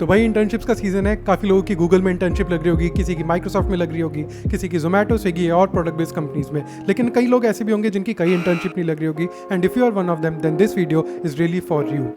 तो भाई इंटर्नशिप्स का सीजन है। काफ़ी लोगों की गूगल में इंटर्नशिप लग रही होगी, किसी की माइक्रोसॉफ्ट में लग रही होगी, किसी की जोमेटो स्विगी और प्रोडक्ट बेस्ड कंपनीज में। लेकिन कई लोग ऐसे भी होंगे जिनकी कई इंटर्नशिप नहीं लग रही होगी। And if you are one of them then this video is really for you.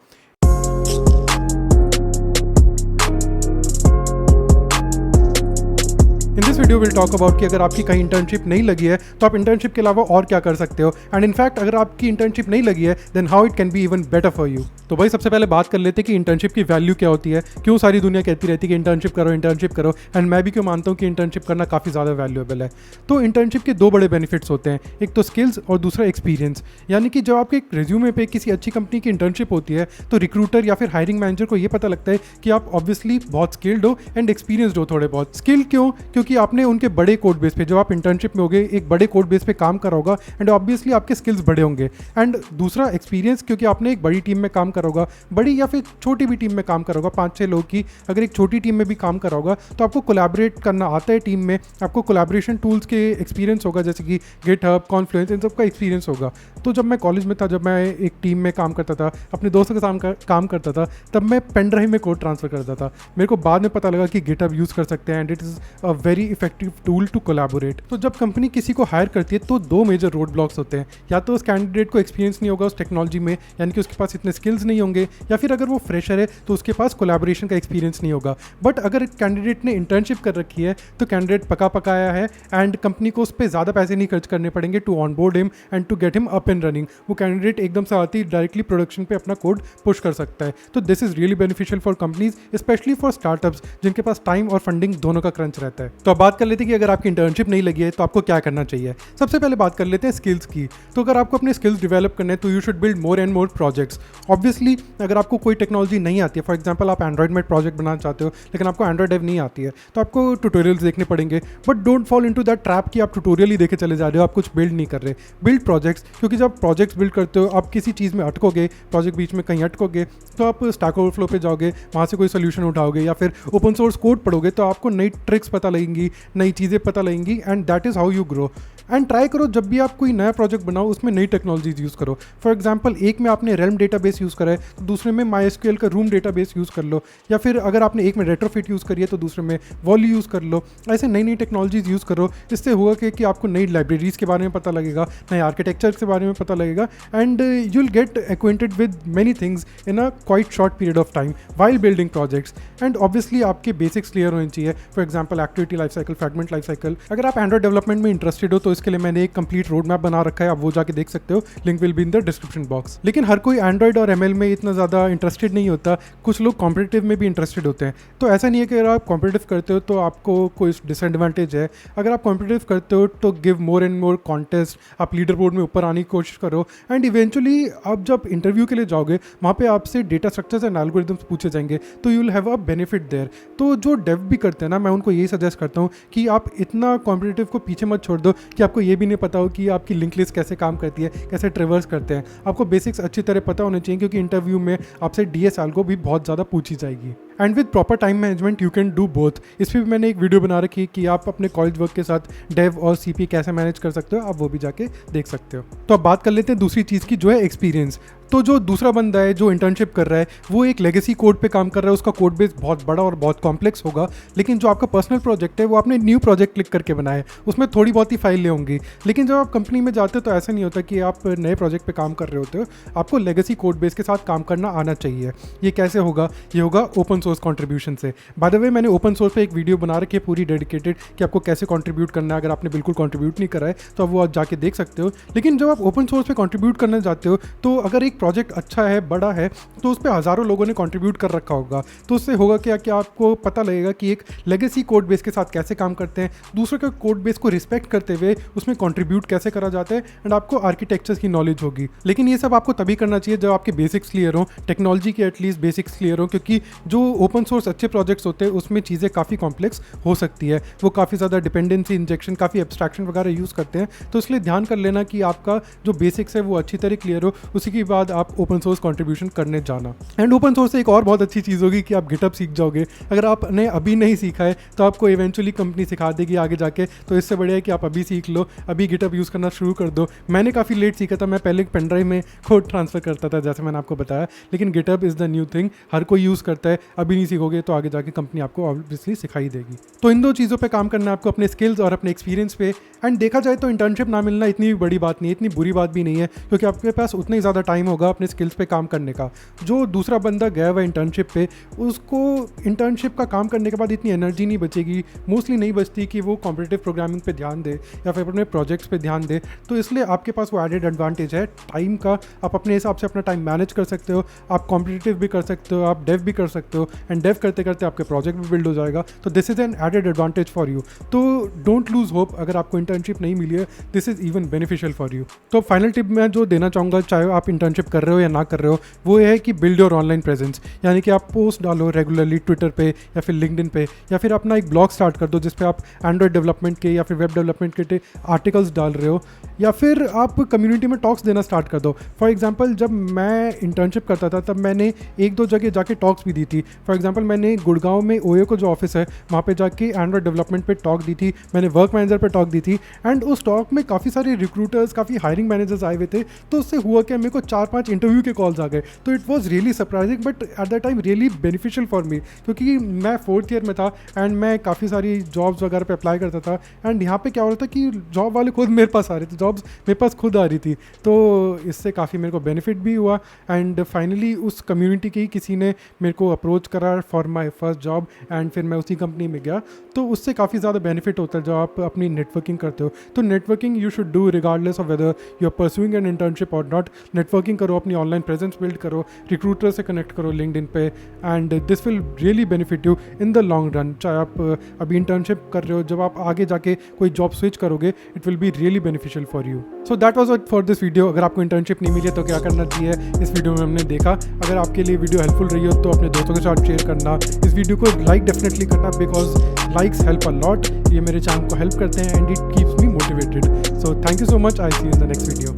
In this video will talk about कि अगर आपकी कहीं इंटर्नशिप नहीं लगी है तो आप इंटर्नशिप के अलावा और क्या कर सकते हो। एंड इनफैक्ट अगर आपकी इंटर्नशिप नहीं लगी है then how it can be even better for you. तो भाई सबसे पहले बात कर लेते हैं कि इंटर्नशिप की वैल्यू क्या होती है, क्यों सारी दुनिया कहती रहती है कि इंटर्नशिप करो इंटर्नशिप करो। एंड मैं भी क्यों मानता हूँ कि इंटर्नशिप करना काफ़ी ज़्यादा वैल्यूएबल है। तो इंटर्नशिप के दो बड़े बेनिफिट्स होते हैं, एक तो स्किल्स और दूसरा एक्सपीरियंस। यानी कि जब आपके एक रिज्यूमे पे किसी अच्छी कंपनी की इंटर्नशिप होती है तो रिक्रूटर या फिर हायरिंग मैनेजर को ये पता लगता है कि आप ऑब्वियसली बहुत स्किल्ड हो एंड एक्सपीरियंसड हो थोड़े बहुत। स्किल क्यों? क्योंकि आपने उनके बड़े कोड बेस पे, जब आप इंटर्नशिप में होगे एक बड़े कोड बेस पे काम करा होगा एंड ऑब्वियसली आपके स्किल्स बड़े होंगे। एंड दूसरा एक्सपीरियंस, क्योंकि आपने एक बड़ी टीम में काम करा होगा, बड़ी या फिर छोटी भी टीम में काम करा होगा, 5-6 लोग की अगर एक छोटी टीम में भी काम करा होगा तो आपको कोलैबोरेट करना आता है टीम में, आपको कोलैबोरेशन टूल्स के एक्सपीरियंस होगा जैसे कि गिटहब, कॉन्फ्लुएंस, इन सब का एक्सपीरियंस होगा। तो जब मैं कॉलेज में था, जब मैं एक टीम में काम करता था, अपने दोस्तों के साथ काम करता था, तब मैं पेन ड्राइव में कोड ट्रांसफर करता था। मेरे को बाद में पता लगा कि गिटहब यूज़ कर सकते हैं and it is a very effective tool to collaborate. तो जब कंपनी किसी को हायर करती है तो दो मेजर रोड ब्लॉक्स होते हैं, या तो उस कैंडिडेट को एक्सपीरियंस नहीं होगा उस टेक्नोलॉजी में, यानी कि उसके पास इतने स्किल्स नहीं होंगे, या फिर अगर वो फ्रेशर है तो उसके पास कोलैबोरेशन का एक्सपीरियंस नहीं होगा। बट अगर कैंडिडेट ने इंटर्नशिप कर रखी है तो कैंडिडेट पका पकाया है एंड कंपनी को उस पर ज़्यादा पैसे नहीं खर्च करने पड़ेंगे to on board him and to get him up and running. वो कैंडिडेट एकदम से आती डायरेक्टली प्रोडक्शन पे अपना कोड पुश कर सकता है। तो this is really beneficial for companies, specially for startups जिनके पास टाइम और फंडिंग दोनों का क्रंच रहता है। तो अब बात कर लेते हैं कि अगर आपकी इंटर्नशिप नहीं लगी है तो आपको क्या करना चाहिए। सबसे पहले बात कर लेते हैं स्किल्स की। तो अगर आपको अपने स्किल्स डेवलप करने हैं तो you should build more and more projects. Obviously अगर आपको कोई टेक्नोलॉजी नहीं आती है, फॉर एग्जांपल आप एंड्रॉइड में प्रोजेक्ट बनाना चाहते हो लेकिन आपको एंड्रॉइड डेव नहीं आती है, तो आपको ट्यूटोरियल्स देखने पड़ेंगे। But don't fall into that trap कि आप ट्यूटोरियल ही देखे चले जा रहे हो, आप कुछ बिल्ड नहीं कर रहे। बिल्ड प्रोजेक्ट्स, क्योंकि जब प्रोजेक्ट्स बिल्ड करते हो आप किसी चीज़ में अटकोगे, प्रोजेक्ट बीच में कहीं अटकोगे तो आप स्टैक ओवरफ्लो पे जाओगे, वहाँ से कोई सोल्यूशन उठाओगे या फिर ओपन सोर्स कोड पढ़ोगे तो आपको नई ट्रिक्स पता लगेंगी, नई चीज़ें पता लगेंगी and that is how you grow. And try करो जब भी आप कोई नया प्रोजेक्ट बनाओ उसमें नई टेक्नोलॉजीज यूज़ करो। फॉर एग्जांपल एक में आपने रेल्म डेटाबेस यूज़ करा है तो दूसरे में MySQL का रूम डेटाबेस यूज़ कर लो, या फिर अगर आपने एक में रेट्रोफिट यूज़ करी है तो दूसरे में वॉली यूज़ कर लो। ऐसे नई नई टेक्नोलॉजीज यूज़ करो, इससे होगा कि आपको नई लाइब्रेरीज के बारे में पता लगेगा, नए आर्किटेक्चर के बारे में पता लगेगा and you will get acquainted with many things in a quite short period of time while building projects. And obviously आपके बेसिक्स क्लियर होने चाहिए, for example activity life cycle, fragment life cycle. अगर आप एंड्रॉइड डेवलपमेंट में interested हो तो इसके लिए मैंने एक कंप्लीट रोड मैप बना रखा है, आप वो जाके देख सकते हो, link will be in the description box. लेकिन हर कोई एंड्रॉइड और ML में इतना ज़्यादा इंटरेस्टेड नहीं होता, कुछ लोग कॉम्पिटिटिव में भी इंटरेस्टेड होते हैं। तो ऐसा नहीं है कि अगर आप कॉम्पिटिटिव करते हो तो आपको कोई डिसएडवांटेज है। अगर आप कॉम्पिटिटिव करते हो तो give more and more contest, आप लीडर बोर्ड में ऊपर आने की कोशिश करो एंड इवेंचुअली आप जब इंटरव्यू के लिए जाओगे वहाँ पे आपसे डेटा स्ट्रक्चर्स एंड एल्गोरिथम्स पूछे जाएंगे तो you will have a benefit there. तो जो डेव भी करते हैं ना, मैं उनको यही सजेस्ट करता हूँ कि आप इतना कॉम्पिटिटिव को पीछे मत छोड़ दो कि आपको ये भी नहीं पता हो कि आपकी लिंक लिस्ट कैसे काम करती है, कैसे ट्रेवर्स करते हैं। आपको बेसिक्स अच्छी तरह पता होने चाहिए क्योंकि इंटरव्यू में आपसे DS एल्गो भी बहुत ज़्यादा पूछी जाएगी। And with proper time management you can do both. इस पर भी मैंने एक वीडियो बना रखी है कि आप अपने कॉलेज वर्क के साथ डेव और CP कैसे मैनेज कर सकते हो, आप वो भी जाके देख सकते हो। तो अब बात कर लेते हैं दूसरी चीज़ की, जो है एक्सपीरियंस। तो जो दूसरा बंदा है जो इंटर्नशिप कर रहा है वो एक लेगेसी कोड पे काम कर रहा है, उसका कोड बेस बहुत बड़ा और बहुत कॉम्प्लेक्स होगा। लेकिन जो आपका पर्सनल प्रोजेक्ट है वो आपने न्यू प्रोजेक्ट क्लिक करके बनाया है, उसमें थोड़ी बहुत ही फाइलें होंगी। लेकिन जब आप कंपनी में जाते हो तो ऐसा नहीं होता कि आप नए प्रोजेक्ट पे काम कर रहे होते हो, आपको लेगेसी कोड बेस के साथ काम करना आना चाहिए। ये कैसे होगा? ये होगा ओपन सोर्स कॉन्ट्रीब्यूशन से। बाय द वे मैंने ओपन सोर्स पे एक वीडियो बना रखी है पूरी डेडिकेटेड कि आपको कैसे कॉन्ट्रीब्यूट करना है। अगर आपने बिल्कुल कॉन्ट्रीब्यूट नहीं करा है तो वो आप जाके देख सकते हो। लेकिन जब आप ओपन सोर्स पे कॉन्ट्रीब्यूट करने जाते हो तो अगर एक प्रोजेक्ट अच्छा है, बड़ा है, तो उस पर हज़ारों लोगों ने कंट्रीब्यूट कर रखा होगा। तो उससे होगा क्या कि आपको पता लगेगा कि एक लेगेसी कोड बेस के साथ कैसे काम करते हैं, दूसरे के कोड बेस को रिस्पेक्ट करते हुए उसमें कंट्रीब्यूट कैसे करा जाता है एंड आपको आर्किटेक्चर्स की नॉलेज होगी। लेकिन ये सब आपको तभी करना चाहिए जब आपके बेसिक्स क्लियर हो, टेक्नोलॉजी के एटलीस्ट बेसिक्स क्लियर हो, क्योंकि जो ओपन सोर्स अच्छे प्रोजेक्ट्स होते हैं उसमें चीज़ें काफ़ी कॉम्प्लेक्स हो सकती है, वो काफ़ी ज़्यादा डिपेंडेंसी इंजेक्शन, काफ़ी एब्स्ट्रैक्शन वगैरह यूज़ करते हैं। तो इसलिए ध्यान कर लेना कि आपका जो बेसिक्स है वो अच्छी तरह क्लियर हो, उसी के बाद आप ओपन सोर्स कंट्रीब्यूशन करने जाना। एंड ओपन सोर्स से एक और बहुत अच्छी चीज़ होगी कि आप गिटहब सीख जाओगे। अगर आपने अभी नहीं सीखा है तो आपको इवेंचुअली कंपनी सिखा देगी आगे जाके, तो इससे बढ़िया है कि आप अभी सीख लो, अभी गिटहब यूज़ करना शुरू कर दो। मैंने काफ़ी लेट सीखा था, मैं पहले पेन ड्राइव में कोड ट्रांसफ़र करता था जैसे मैंने आपको बताया, लेकिन GitHub is the new thing, हर कोई यूज़ करता है। अभी नहीं सीखोगे तो आगे जाके कंपनी आपको ऑब्वियसली सिखाई देगी। तो इन दो चीज़ों पे काम करना है आपको, अपने स्किल्स और अपने एक्सपीरियंस पे। एंड देखा जाए तो इंटर्नशिप ना मिलना इतनी भी बड़ी बात नहीं है, इतनी बुरी बात भी नहीं है, क्योंकि आपके पास उतना ही ज़्यादा टाइम होगा अपने स्किल्स पे काम करने का। जो दूसरा बंदा गया हुआ इंटर्नशिप पे, उसको इंटर्नशिप का काम करने के बाद इतनी एनर्जी नहीं बचेगी, मोस्टली नहीं बचती कि वो कॉम्पिटिटिव प्रोग्रामिंग पे ध्यान दे या फिर अपने प्रोजेक्ट्स पे ध्यान दे। तो इसलिए आपके पास वो एडेड एडवांटेज है टाइम का। आप अपने हिसाब से अपना टाइम मैनेज कर सकते हो, आप कॉम्पिटिटिव भी कर सकते हो, आप डेव भी कर सकते हो, एंड डेव करते करते आपके प्रोजेक्ट भी बिल्ड हो जाएगा। तो this is an added advantage for you. तो डोंट लूज होप, अगर आपको इंटर्नशिप नहीं मिली है, this is even beneficial for you. तो फाइनल टिप मैं जो देना चाहूँगा, चाहे आप इंटर्नशिप कर रहे हो या ना कर रहे हो, वो ये है कि बिल्ड योर ऑनलाइन प्रेजेंस। यानी कि आप पोस्ट डालो रेगुलरली ट्विटर पे या फिर लिंक्डइन पे, या फिर अपना एक ब्लॉग स्टार्ट कर दो जिस पे आप एंड्रॉयड डेवलपमेंट के या फिर वेब डेवलपमेंट के आर्टिकल्स डाल रहे हो, या फिर आप कम्युनिटी में टॉक्स देना स्टार्ट कर दो। फॉर एग्जांपल जब मैं इंटर्नशिप करता था तब मैंने एक दो जगह जाके टॉक्स भी दी थी। फॉर एग्जांपल मैंने गुड़गांव में ओयो को जो ऑफिस है वहाँ पे जाके एंड्रॉयड डेवलपमेंट पे टॉक दी थी, मैंने वर्क मैनेजर पे टॉक दी थी, एंड उस टॉक में काफ़ी सारे रिक्रूटर्स, काफ़ी हायरिंग मैनेजर्स आए हुए थे। तो उससे हुआ क्या, मेरे को 4-5 इंटरव्यू के कॉल्स आ गए। तो it was really surprising but at the time really beneficial for me, क्योंकि मैं 4th ईयर में था एंड मैं काफ़ी सारी जॉब्स वगैरह पे अप्लाई करता था। एंड यहाँ पे क्या हो रहा था कि जॉब वाले खुद मेरे पास आ रहे थे, जॉब्स मेरे पास खुद आ रही थी। तो इससे काफ़ी मेरे को बेनिफिट भी हुआ। एंड फाइनली उस कम्युनिटी की किसी ने मेरे को अप्रोच करा for my first job, and फिर मैं उसी कंपनी में गया। तो उससे काफ़ी ज़्यादा बेनिफिट होता है जब आप अपनी नेटवर्किंग करते हो। तो networking you should do regardless of whether you are pursuing an internship और नॉट। नेटवर्किंग करो, अपनी ऑनलाइन प्रेजेंस बिल्ड करो, रिक्रूटर से कनेक्ट करो लिंक्डइन पे, and this will really benefit you in the long run. चाहे आप अभी इंटर्नशिप कर रहे हो, जब आप आगे जाके कोई जॉब स्विच करोगे, it will be really beneficial for you. So that was it for this video. अगर आपको इंटर्नशिप नहीं मिली है तो क्या करना चाहिए, इस वीडियो में हमने देखा। अगर आपके लिए वीडियो हेल्पफुल रही हो तो अपने दोस्तों के साथ शेयर करना, इस वीडियो को लाइक डेफिनेटली करना, because likes help a lot. ये मेरे चैनल को हेल्प करते हैं and it keeps me motivated. So thank you so much, I see you in the next video.